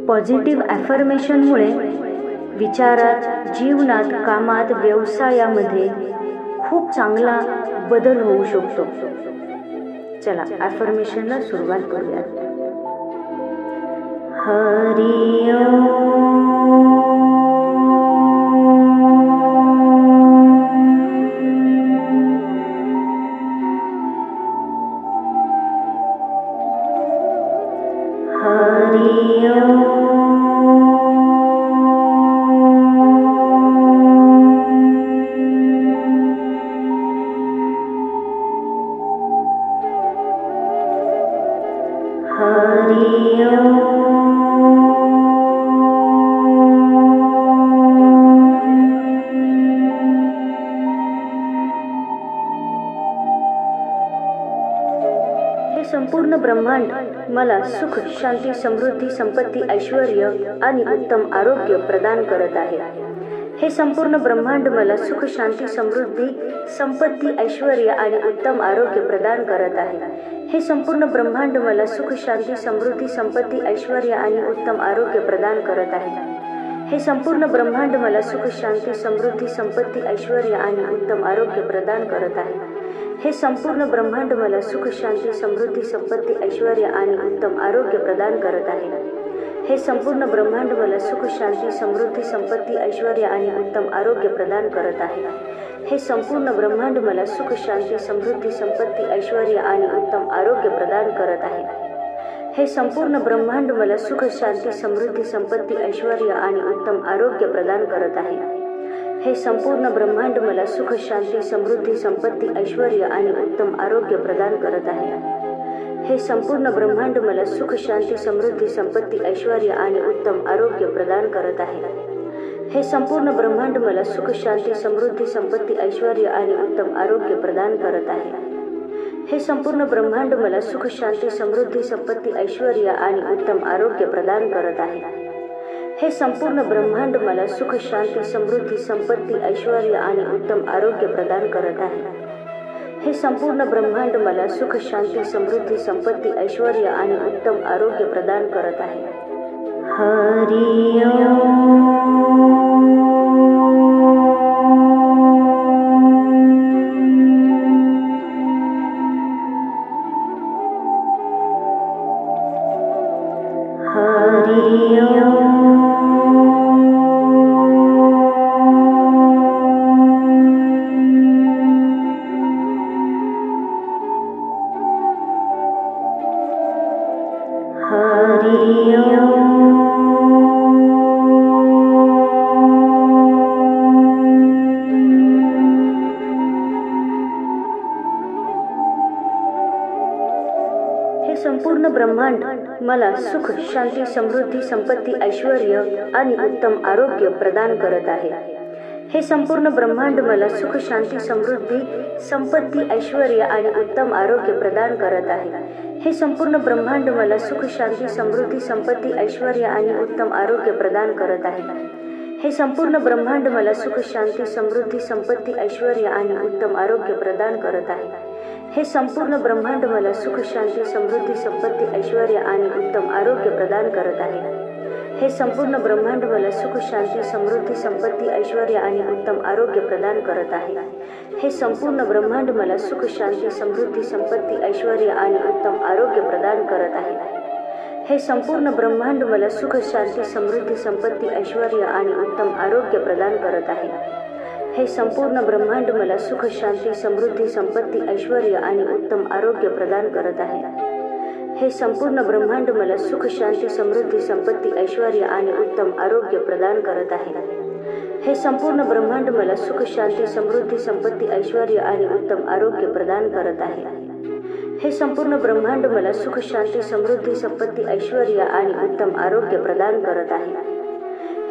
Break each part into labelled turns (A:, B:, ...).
A: Positive ॲफर्मेशनमुळे विचारात, जीवनात, कामात, व्यवसायामध्ये खूप चांगला बदल होऊ शकतो. चला ॲफर्मेशनला सुरुवात करूया. हरि संपूर्ण ब्रह्मांड मला सुख, शांती, समृद्धी, संपत्ती, ऐश्वर्य आणि उत्तम आरोग्य प्रदान करत आहे. हे संपूर्ण ब्रह्मांड मला सुख, शांती, समृद्धी, संपत्ती, ऐश्वर्य आणि उत्तम आरोग्य प्रदान करत आहे. हे संपूर्ण ब्रह्मांड मला सुख, शांती, समृद्धी, संपत्ती, ऐश्वर्य आणि उत्तम आरोग्य प्रदान करत आहे. हे संपूर्ण ब्रह्मांड मला सुख, शांती, समृद्धी, संपत्ती, ऐश्वर्य आणि उत्तम आरोग्य प्रदान करत आहे. हे संपूर्ण ब्रह्मांड मला सुख, शांती, समृद्धी, संपत्ती, ऐश्वर्य आणि उत्तम आरोग्य प्रदान करत आहे. हे संपूर्ण ब्रह्मांड मला सुख, शांती, समृद्धी, संपत्ती, ऐश्वर्य आणि उत्तम आरोग्य प्रदान करत आहे. हे संपूर्ण ब्रह्मांड मला सुख, शांती, समृद्धी, संपत्ती, ऐश्वर्य आणि उत्तम आरोग्य प्रदान करत आहे. हे संपूर्ण ब्रह्मांड मला सुख, शांती, समृद्धी, संपत्ती, ऐश्वर्य आणि उत्तम आरोग्य प्रदान करत आहे. हे संपूर्ण ब्रह्मांड मला सुख, शांती, समृद्धी, संपत्ती, ऐश्वर्य आणि उत्तम आरोग्य प्रदान करत आहे. हे संपूर्ण ब्रह्मांड मला सुख, शांती, समृद्धी, संपत्ती, ऐश्वर्य आणि उत्तम आरोग्य प्रदान करत आहे. हे संपूर्ण ब्रह्मांड मला सुख, शांती, समृद्धी, संपत्ती, ऐश्वर्य आणि उत्तम आरोग्य प्रदान करत आहे. हे संपूर्ण ब्रह्मांड मला सुख, शांती, समृद्धी, संपत्ती, ऐश्वर्य आणि उत्तम आरोग्य प्रदान करत आहे. हे संपूर्ण ब्रह्मांड मला सुख, शांती, समृद्धी, संपत्ती, ऐश्वर्य आणि उत्तम आरोग्य प्रदान करत आहे. हे संपूर्ण ब्रह्मांड मला सुख, शांती, समृद्धी, संपत्ती, ऐश्वर्य आणि उत्तम आरोग्य प्रदान करत आहे. हरि संपूर्ण ब्रह्मांड मला सुख, शांती, समृद्धी, संपत्ती, ऐश्वर्य आणि उत्तम आरोग्य प्रदान करत आहे. हे संपूर्ण ब्रह्मांड मला सुख, शांती, समृद्धी, संपत्ती, ऐश्वर्य आणि उत्तम आरोग्य प्रदान करत आहे. हे संपूर्ण ब्रह्मांड मला सुख, शांती, समृद्धी, संपत्ती, ऐश्वर्य आणि उत्तम आरोग्य प्रदान करत आहे. हे संपूर्ण ब्रह्मांड मला सुख, शांती, समृद्धी, संपत्ती, ऐश्वर्य आणि उत्तम आरोग्य प्रदान करत आहे. हे संपूर्ण ब्रह्मांड मला सुख, शांती, समृद्धी, संपत्ती, ऐश्वर्य आणि उत्तम आरोग्य प्रदान करत आहे. हे संपूर्ण ब्रह्मांड मला सुख, शांती, समृद्धी, संपत्ती, ऐश्वर्य आणि उत्तम आरोग्य प्रदान करत आहे. हे संपूर्ण ब्रह्मांड मला सुख, शांती, समृद्धी, संपत्ती, ऐश्वर्य आणि उत्तम आरोग्य प्रदान करत आहे. हे संपूर्ण ब्रह्मांड मला सुख, शांती, समृद्धी, संपत्ती, ऐश्वर्य आणि उत्तम आरोग्य प्रदान करत आहे. हे संपूर्ण ब्रह्मांड मला सुख, शांती, समृद्धी, संपत्ती, ऐश्वर्य आणि उत्तम आरोग्य प्रदान करत आहे. हे संपूर्ण ब्रह्मांड मला सुख, शांती, समृद्धी, संपत्ती, ऐश्वर्य आणि उत्तम आरोग्य प्रदान करत आहे. हे संपूर्ण ब्रह्मांड मला सुख, शांती, समृद्धी, संपत्ती, ऐश्वर्य आणि उत्तम आरोग्य प्रदान करत आहे. हे संपूर्ण ब्रह्मांड मला सुख, शांती, समृद्धी, संपत्ती, ऐश्वर्य आणि उत्तम आरोग्य प्रदान करत आहे.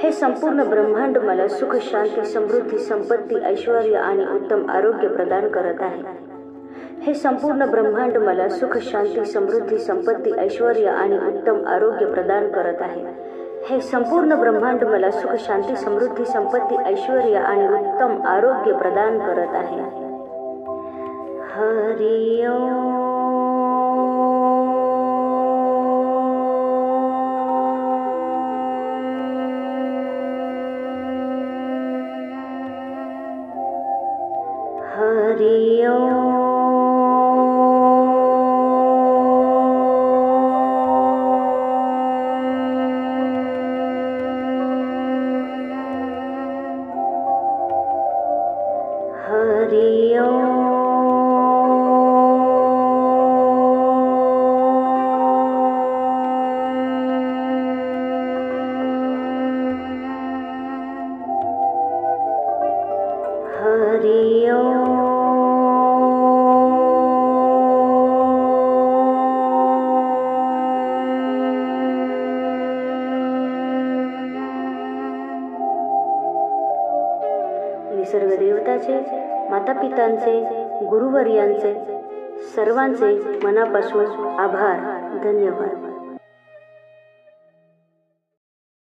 A: हे संपूर्ण ब्रह्मांड मला सुख, शांती, समृद्धी, संपत्ती, ऐश्वर्य आणि उत्तम आरोग्य प्रदान करत आहे. हे संपूर्ण ब्रह्मांड मला सुख, शांती, समृद्धी, संपत्ती, ऐश्वर्य आणि उत्तम आरोग्य प्रदान करत आहे. हे संपूर्ण ब्रह्मांड मला सुख, शांती, समृद्धी, संपत्ती, ऐश्वर्य आणि उत्तम आरोग्य प्रदान करत आहे. हरि ओम. समाजाचे, मातापितांचे, गुरुवर्यांचे, सर्वांचे मनापासून आभार, धन्यवाद.